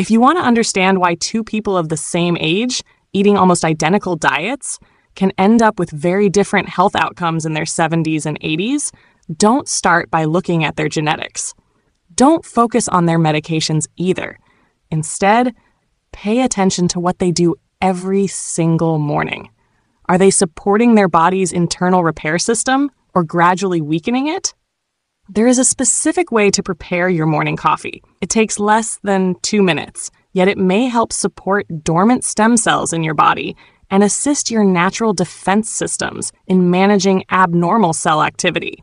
If you want to understand why two people of the same age, eating almost identical diets, can end up with very different health outcomes in their 70s and 80s, don't start by looking at their genetics. Don't focus on their medications either. Instead, pay attention to what they do every single morning. Are they supporting their body's internal repair system or gradually weakening it? There is a specific way to prepare your morning coffee. It takes less than 2 minutes, yet it may help support dormant stem cells in your body and assist your natural defense systems in managing abnormal cell activity.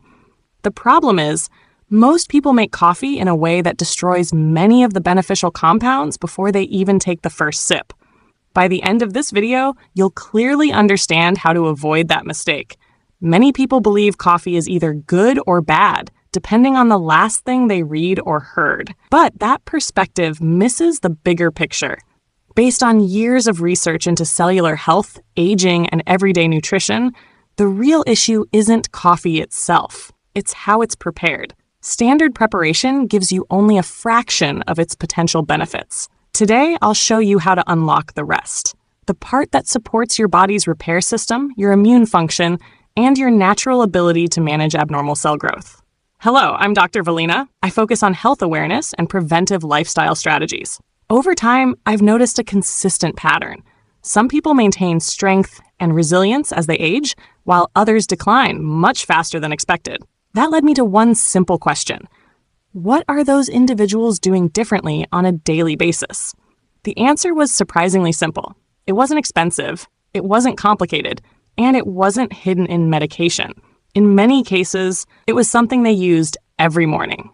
The problem is, most people make coffee in a way that destroys many of the beneficial compounds before they even take the first sip. By the end of this video, you'll clearly understand how to avoid that mistake. Many people believe coffee is either good or bad, depending on the last thing they read or heard. But that perspective misses the bigger picture. Based on years of research into cellular health, aging, and everyday nutrition, the real issue isn't coffee itself. It's how it's prepared. Standard preparation gives you only a fraction of its potential benefits. Today, I'll show you how to unlock the rest. The part that supports your body's repair system, your immune function, and your natural ability to manage abnormal cell growth. Hello, I'm Dr. Velina. I focus on health awareness and preventive lifestyle strategies. Over time, I've noticed a consistent pattern. Some people maintain strength and resilience as they age, while others decline much faster than expected. That led me to one simple question. What are those individuals doing differently on a daily basis? The answer was surprisingly simple. It wasn't expensive, it wasn't complicated, and it wasn't hidden in medication. In many cases, it was something they used every morning.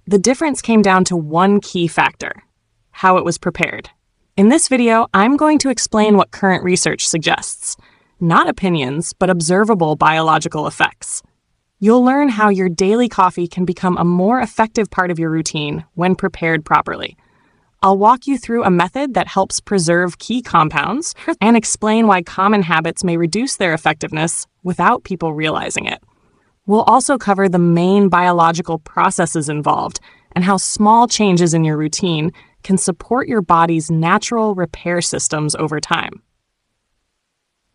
The difference came down to one key factor: how it was prepared. In this video, I'm going to explain what current research suggests. Not opinions, but observable biological effects. You'll learn how your daily coffee can become a more effective part of your routine when prepared properly. I'll walk you through a method that helps preserve key compounds and explain why common habits may reduce their effectiveness without people realizing it. We'll also cover the main biological processes involved and how small changes in your routine can support your body's natural repair systems over time.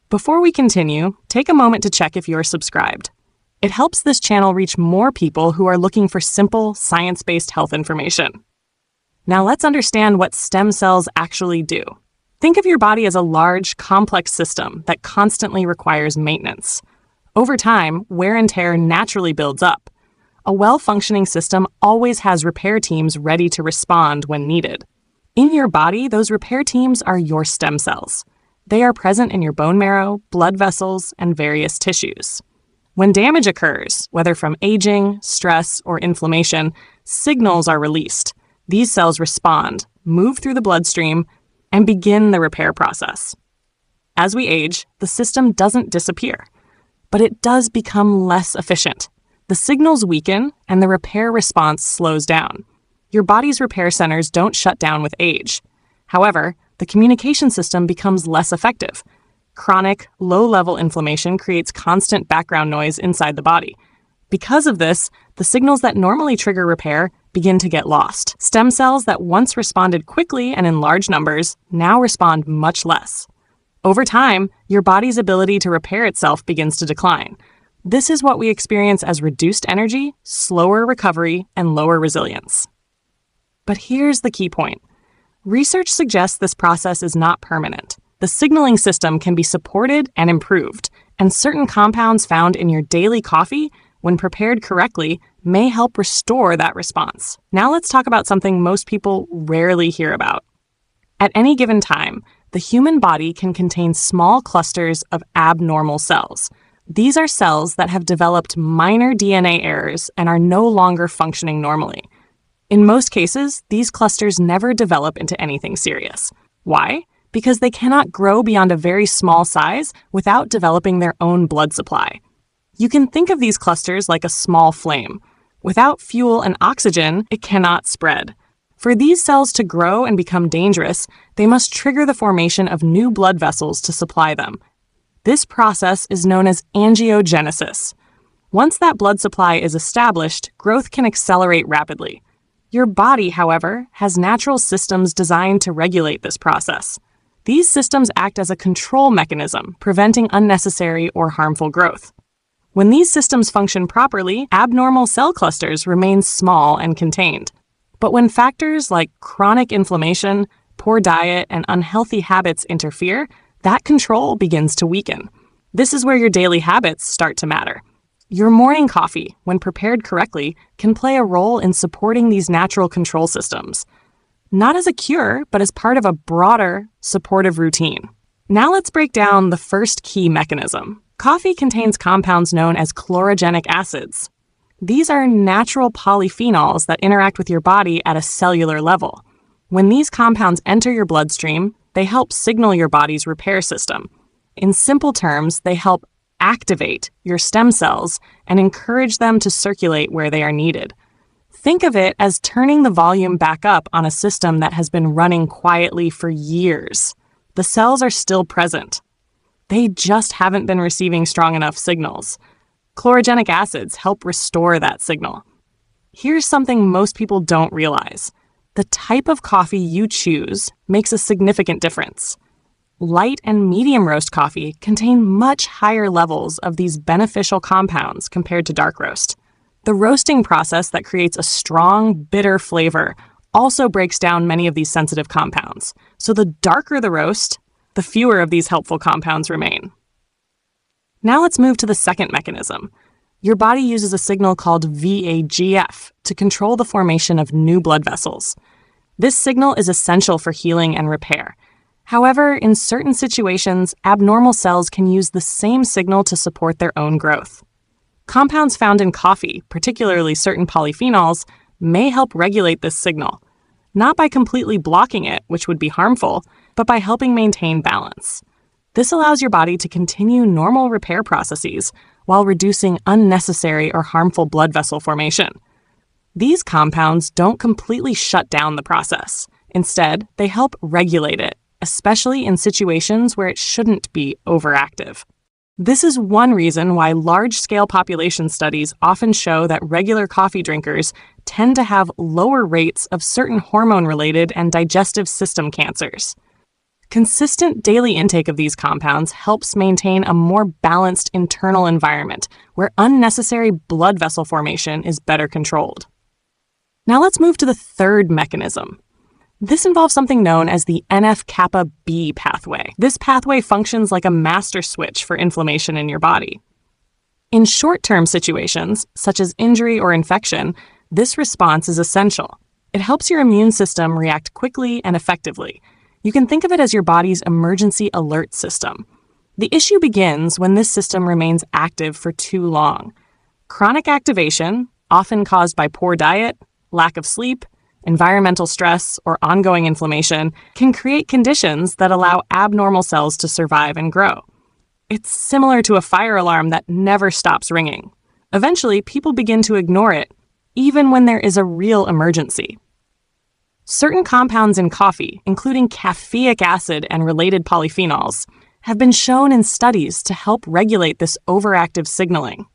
Before we continue, take a moment to check if you're subscribed. It helps this channel reach more people who are looking for simple, science-based health information. Now let's understand what stem cells actually do. Think of your body as a large, complex system that constantly requires maintenance. Over time, wear and tear naturally builds up. A well-functioning system always has repair teams ready to respond when needed. In your body, those repair teams are your stem cells. They are present in your bone marrow, blood vessels, and various tissues. When damage occurs, whether from aging, stress, or inflammation, signals are released. These cells respond, move through the bloodstream, and begin the repair process. As we age, the system doesn't disappear, but it does become less efficient. The signals weaken, and the repair response slows down. Your body's repair centers don't shut down with age. However, the communication system becomes less effective. Chronic, low-level inflammation creates constant background noise inside the body. Because of this, the signals that normally trigger repair begin to get lost. Stem cells that once responded quickly and in large numbers now respond much less. Over time, your body's ability to repair itself begins to decline. This is what we experience as reduced energy, slower recovery, and lower resilience. But here's the key point. Research suggests this process is not permanent. The signaling system can be supported and improved, and certain compounds found in your daily coffee, when prepared correctly, may help restore that response. Now let's talk about something most people rarely hear about. At any given time, the human body can contain small clusters of abnormal cells. These are cells that have developed minor DNA errors and are no longer functioning normally. In most cases, these clusters never develop into anything serious. Why? Because they cannot grow beyond a very small size without developing their own blood supply. You can think of these clusters like a small flame. Without fuel and oxygen, it cannot spread. For these cells to grow and become dangerous, they must trigger the formation of new blood vessels to supply them. This process is known as angiogenesis. Once that blood supply is established, growth can accelerate rapidly. Your body, however, has natural systems designed to regulate this process. These systems act as a control mechanism, preventing unnecessary or harmful growth. When these systems function properly, abnormal cell clusters remain small and contained. But when factors like chronic inflammation, poor diet, and unhealthy habits interfere, that control begins to weaken. This is where your daily habits start to matter. Your morning coffee, when prepared correctly, can play a role in supporting these natural control systems. Not as a cure, but as part of a broader, supportive routine. Now let's break down the first key mechanism. Coffee contains compounds known as chlorogenic acids. These are natural polyphenols that interact with your body at a cellular level. When these compounds enter your bloodstream, they help signal your body's repair system. In simple terms, they help activate your stem cells and encourage them to circulate where they are needed. Think of it as turning the volume back up on a system that has been running quietly for years. The cells are still present. They just haven't been receiving strong enough signals. Chlorogenic acids help restore that signal. Here's something most people don't realize. The type of coffee you choose makes a significant difference. Light and medium roast coffee contain much higher levels of these beneficial compounds compared to dark roast. The roasting process that creates a strong, bitter flavor also breaks down many of these sensitive compounds. So the darker the roast, the fewer of these helpful compounds remain. Now let's move to the second mechanism. Your body uses a signal called VAGF to control the formation of new blood vessels. This signal is essential for healing and repair. However, in certain situations, abnormal cells can use the same signal to support their own growth. Compounds found in coffee, particularly certain polyphenols, may help regulate this signal, not by completely blocking it, which would be harmful, but by helping maintain balance. This allows your body to continue normal repair processes while reducing unnecessary or harmful blood vessel formation. These compounds don't completely shut down the process. Instead, they help regulate it, especially in situations where it shouldn't be overactive. This is one reason why large-scale population studies often show that regular coffee drinkers tend to have lower rates of certain hormone-related and digestive system cancers. Consistent daily intake of these compounds helps maintain a more balanced internal environment where unnecessary blood vessel formation is better controlled. Now let's move to the third mechanism. This involves something known as the NF-kappa B pathway. This pathway functions like a master switch for inflammation in your body. In short-term situations, such as injury or infection, this response is essential. It helps your immune system react quickly and effectively. You can think of it as your body's emergency alert system. The issue begins when this system remains active for too long. Chronic activation, often caused by poor diet, lack of sleep, environmental stress, or ongoing inflammation, can create conditions that allow abnormal cells to survive and grow. It's similar to a fire alarm that never stops ringing. Eventually, people begin to ignore it, even when there is a real emergency. Certain compounds in coffee, including caffeic acid and related polyphenols, have been shown in studies to help regulate this overactive signaling.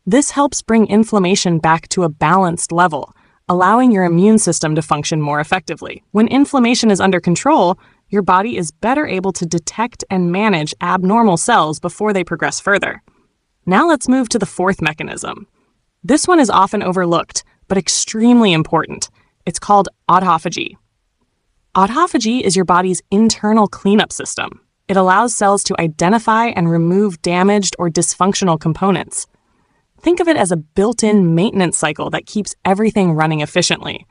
This helps bring inflammation back to a balanced level, allowing your immune system to function more effectively. When inflammation is under control, your body is better able to detect and manage abnormal cells before they progress further. Now let's move to the fourth mechanism. This one is often overlooked, but extremely important. It's called autophagy. Autophagy is your body's internal cleanup system. It allows cells to identify and remove damaged or dysfunctional components. Think of it as a built-in maintenance cycle that keeps everything running efficiently.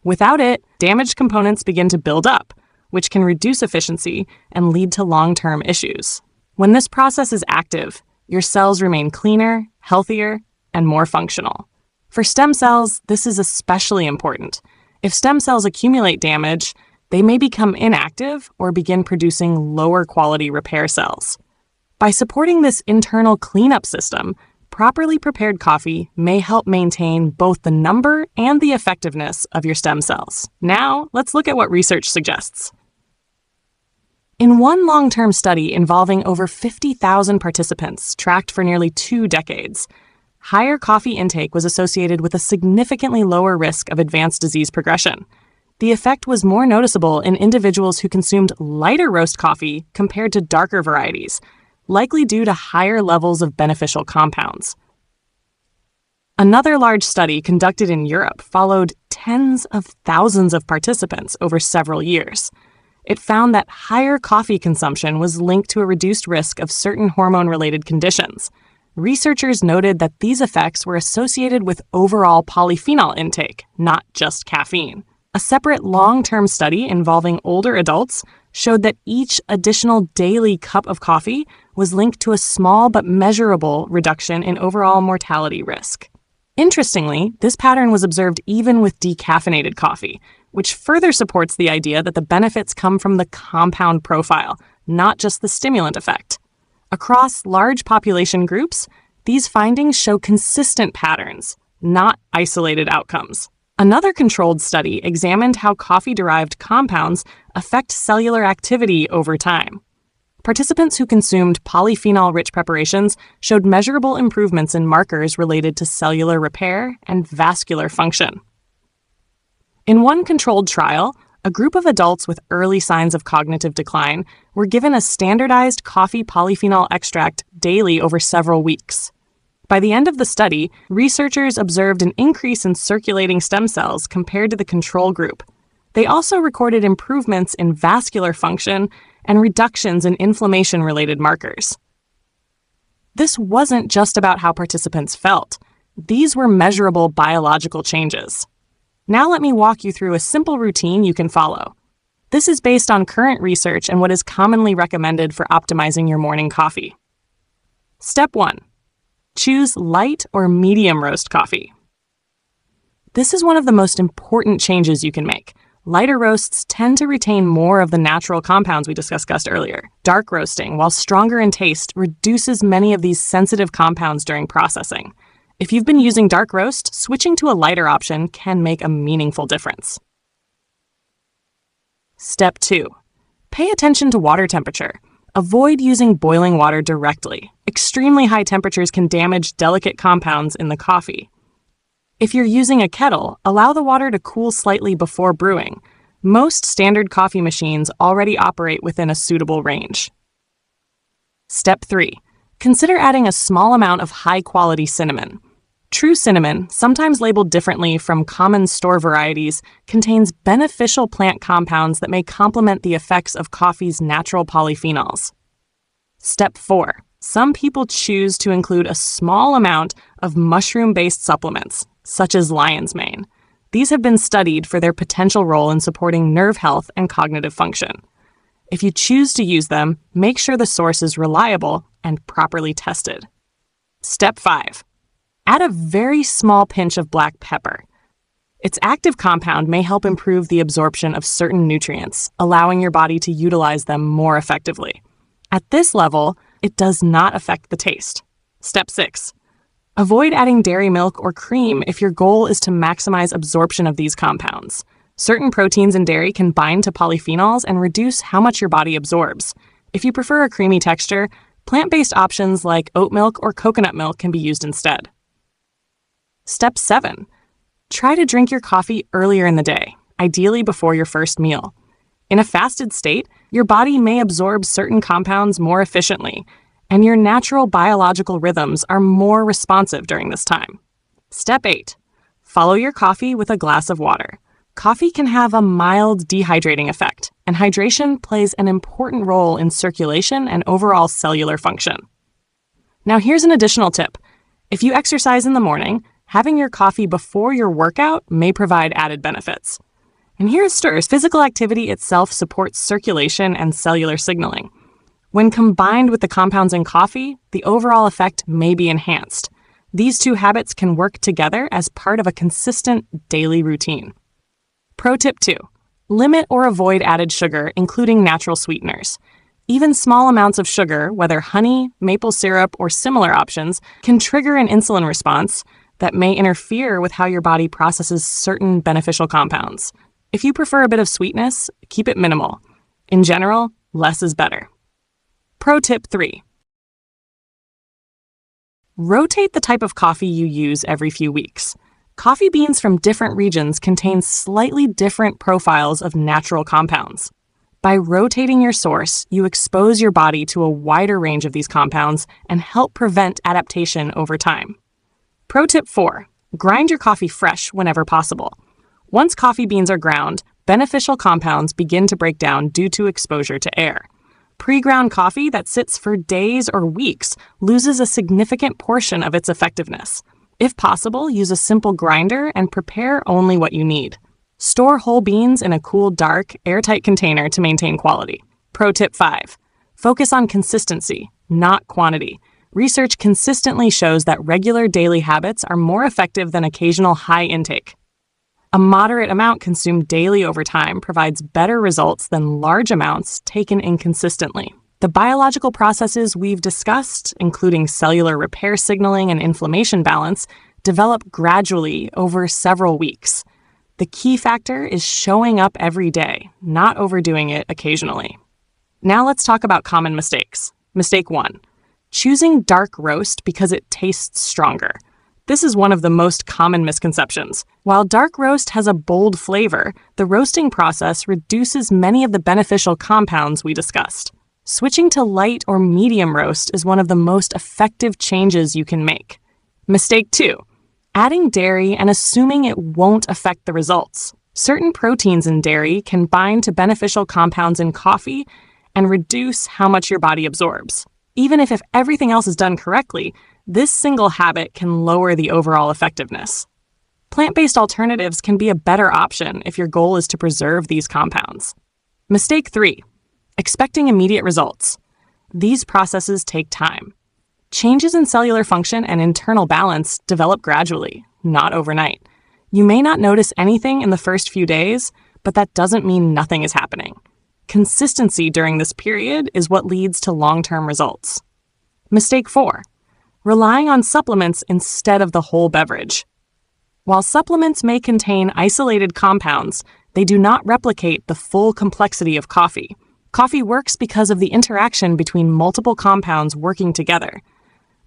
Without it, damaged components begin to build up, which can reduce efficiency and lead to long-term issues. When this process is active, your cells remain cleaner, healthier, and more functional. For stem cells, this is especially important. If stem cells accumulate damage, they may become inactive or begin producing lower-quality repair cells. By supporting this internal cleanup system, properly prepared coffee may help maintain both the number and the effectiveness of your stem cells. Now, let's look at what research suggests. In one long-term study involving over 50,000 participants tracked for nearly 2 decades, higher coffee intake was associated with a significantly lower risk of advanced disease progression. The effect was more noticeable in individuals who consumed lighter roast coffee compared to darker varieties, likely due to higher levels of beneficial compounds. Another large study conducted in Europe followed tens of thousands of participants over several years. It found that higher coffee consumption was linked to a reduced risk of certain hormone-related conditions. Researchers noted that these effects were associated with overall polyphenol intake, not just caffeine. A separate long-term study involving older adults showed that each additional daily cup of coffee was linked to a small but measurable reduction in overall mortality risk. Interestingly, this pattern was observed even with decaffeinated coffee, which further supports the idea that the benefits come from the compound profile, not just the stimulant effect. Across large population groups, these findings show consistent patterns, not isolated outcomes. Another controlled study examined how coffee-derived compounds affect cellular activity over time. Participants who consumed polyphenol-rich preparations showed measurable improvements in markers related to cellular repair and vascular function. In one controlled trial, a group of adults with early signs of cognitive decline were given a standardized coffee polyphenol extract daily over several weeks. By the end of the study, researchers observed an increase in circulating stem cells compared to the control group. They also recorded improvements in vascular function and reductions in inflammation-related markers. This wasn't just about how participants felt. These were measurable biological changes. Now let me walk you through a simple routine you can follow. This is based on current research and what is commonly recommended for optimizing your morning coffee. Step 1. Choose light or medium roast coffee. This is one of the most important changes you can make. Lighter roasts tend to retain more of the natural compounds we discussed earlier. Dark roasting, while stronger in taste, reduces many of these sensitive compounds during processing. If you've been using dark roast, switching to a lighter option can make a meaningful difference. Step 2. Pay attention to water temperature. Avoid using boiling water directly. Extremely high temperatures can damage delicate compounds in the coffee. If you're using a kettle, allow the water to cool slightly before brewing. Most standard coffee machines already operate within a suitable range. Step 3. Consider adding a small amount of high-quality cinnamon. True cinnamon, sometimes labeled differently from common store varieties, contains beneficial plant compounds that may complement the effects of coffee's natural polyphenols. Step 4. Some people choose to include a small amount of mushroom-based supplements, such as lion's mane. These have been studied for their potential role in supporting nerve health and cognitive function. If you choose to use them, make sure the source is reliable and properly tested. Step 5. Add a very small pinch of black pepper. Its active compound may help improve the absorption of certain nutrients, allowing your body to utilize them more effectively. At this level, it does not affect the taste. Step 6. Avoid adding dairy milk or cream if your goal is to maximize absorption of these compounds. Certain proteins in dairy can bind to polyphenols and reduce how much your body absorbs. If you prefer a creamy texture, plant-based options like oat milk or coconut milk can be used instead. Step 7. Try to drink your coffee earlier in the day, ideally before your first meal. In a fasted state, your body may absorb certain compounds more efficiently, and your natural biological rhythms are more responsive during this time. Step 8. Follow your coffee with a glass of water. Coffee can have a mild dehydrating effect, and hydration plays an important role in circulation and overall cellular function. Now here's an additional tip. If you exercise in the morning, having your coffee before your workout may provide added benefits. And here's stirs. Physical activity itself supports circulation and cellular signaling. When combined with the compounds in coffee, the overall effect may be enhanced. These two habits can work together as part of a consistent daily routine. Pro tip 2. Limit or avoid added sugar, including natural sweeteners. Even small amounts of sugar, whether honey, maple syrup, or similar options, can trigger an insulin response that may interfere with how your body processes certain beneficial compounds. If you prefer a bit of sweetness, keep it minimal. In general, less is better. Pro tip 3. Rotate the type of coffee you use every few weeks. Coffee beans from different regions contain slightly different profiles of natural compounds. By rotating your source, you expose your body to a wider range of these compounds and help prevent adaptation over time. Pro tip 4. Grind your coffee fresh whenever possible. Once coffee beans are ground, beneficial compounds begin to break down due to exposure to air. Pre-ground coffee that sits for days or weeks loses a significant portion of its effectiveness. If possible, use a simple grinder and prepare only what you need. Store whole beans in a cool, dark, airtight container to maintain quality. Pro tip 5. Focus on consistency, not quantity. Research consistently shows that regular daily habits are more effective than occasional high intake. A moderate amount consumed daily over time provides better results than large amounts taken inconsistently. The biological processes we've discussed, including cellular repair signaling and inflammation balance, develop gradually over several weeks. The key factor is showing up every day, not overdoing it occasionally. Now let's talk about common mistakes. Mistake 1. Choosing dark roast because it tastes stronger. This is one of the most common misconceptions. While dark roast has a bold flavor, the roasting process reduces many of the beneficial compounds we discussed. Switching to light or medium roast is one of the most effective changes you can make. Mistake 2. Adding dairy and assuming it won't affect the results. Certain proteins in dairy can bind to beneficial compounds in coffee and reduce how much your body absorbs. Even if everything else is done correctly, this single habit can lower the overall effectiveness. Plant-based alternatives can be a better option if your goal is to preserve these compounds. Mistake 3. Expecting immediate results. These processes take time. Changes in cellular function and internal balance develop gradually, not overnight. You may not notice anything in the first few days, but that doesn't mean nothing is happening. Consistency during this period is what leads to long-term results. Mistake 4. Relying on supplements instead of the whole beverage. While supplements may contain isolated compounds, they do not replicate the full complexity of coffee. Coffee works because of the interaction between multiple compounds working together.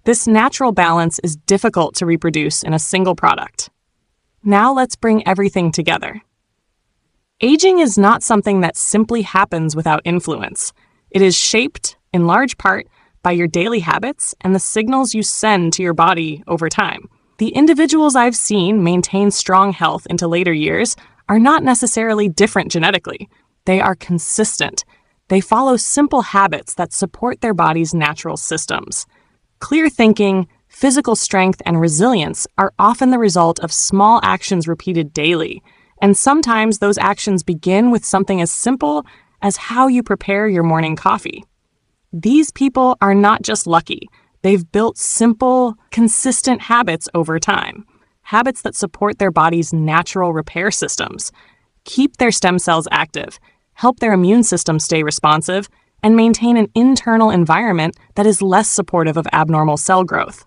This natural balance is difficult to reproduce in a single product. Now let's bring everything together. Aging is not something that simply happens without influence. It is shaped, in large part, by your daily habits and the signals you send to your body over time. The individuals I've seen maintain strong health into later years are not necessarily different genetically. They are consistent. They follow simple habits that support their body's natural systems. Clear thinking, physical strength, and resilience are often the result of small actions repeated daily, and sometimes those actions begin with something as simple as how you prepare your morning coffee. These people are not just lucky. They've built simple, consistent habits over time, habits that support their body's natural repair systems, keep their stem cells active, help their immune system stay responsive, and maintain an internal environment that is less supportive of abnormal cell growth.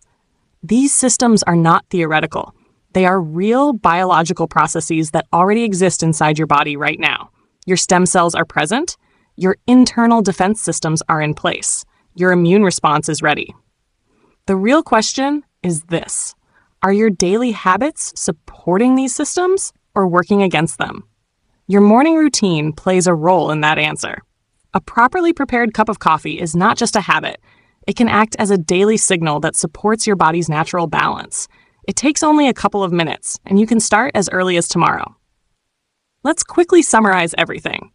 These systems are not theoretical. They are real biological processes that already exist inside your body right now. Your stem cells are present. Your internal defense systems are in place. Your immune response is ready. The real question is this: are your daily habits supporting these systems or working against them? Your morning routine plays a role in that answer. A properly prepared cup of coffee is not just a habit. It can act as a daily signal that supports your body's natural balance. It takes only a couple of minutes, and you can start as early as tomorrow. Let's quickly summarize everything.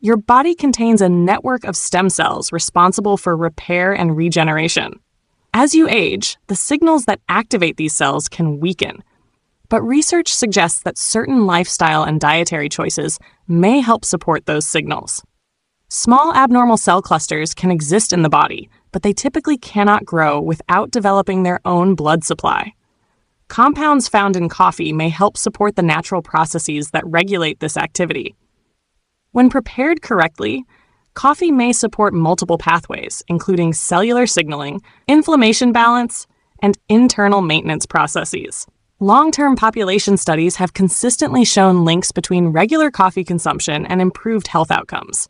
Your body contains a network of stem cells responsible for repair and regeneration. As you age, the signals that activate these cells can weaken. But research suggests that certain lifestyle and dietary choices may help support those signals. Small abnormal cell clusters can exist in the body, but they typically cannot grow without developing their own blood supply. Compounds found in coffee may help support the natural processes that regulate this activity. When prepared correctly, coffee may support multiple pathways, including cellular signaling, inflammation balance, and internal maintenance processes. Long-term population studies have consistently shown links between regular coffee consumption and improved health outcomes.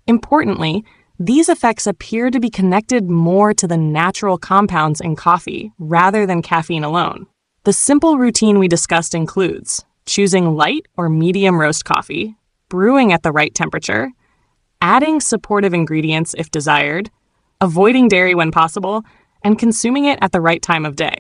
Importantly, These effects appear to be connected more to the natural compounds in coffee rather than caffeine alone. The simple routine we discussed includes choosing light or medium roast coffee, brewing at the right temperature, adding supportive ingredients if desired, avoiding dairy when possible, and consuming it at the right time of day.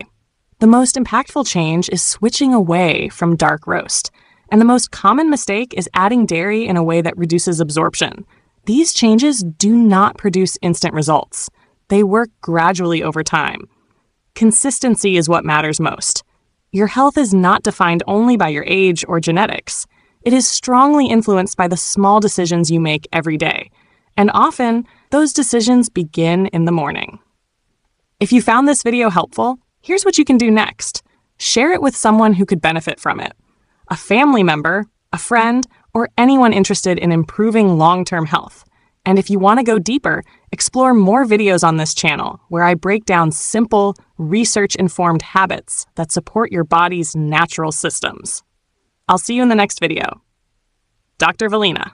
The most impactful change is switching away from dark roast, and the most common mistake is adding dairy in a way that reduces absorption. These changes do not produce instant results. They work gradually over time. Consistency is what matters most. Your health is not defined only by your age or genetics. It is strongly influenced by the small decisions you make every day, and often, those decisions begin in the morning. If you found this video helpful, here's what you can do next. Share it with someone who could benefit from it. A family member, a friend, or anyone interested in improving long-term health. And if you want to go deeper, explore more videos on this channel where I break down simple, research-informed habits that support your body's natural systems. I'll see you in the next video. Dr. Velina.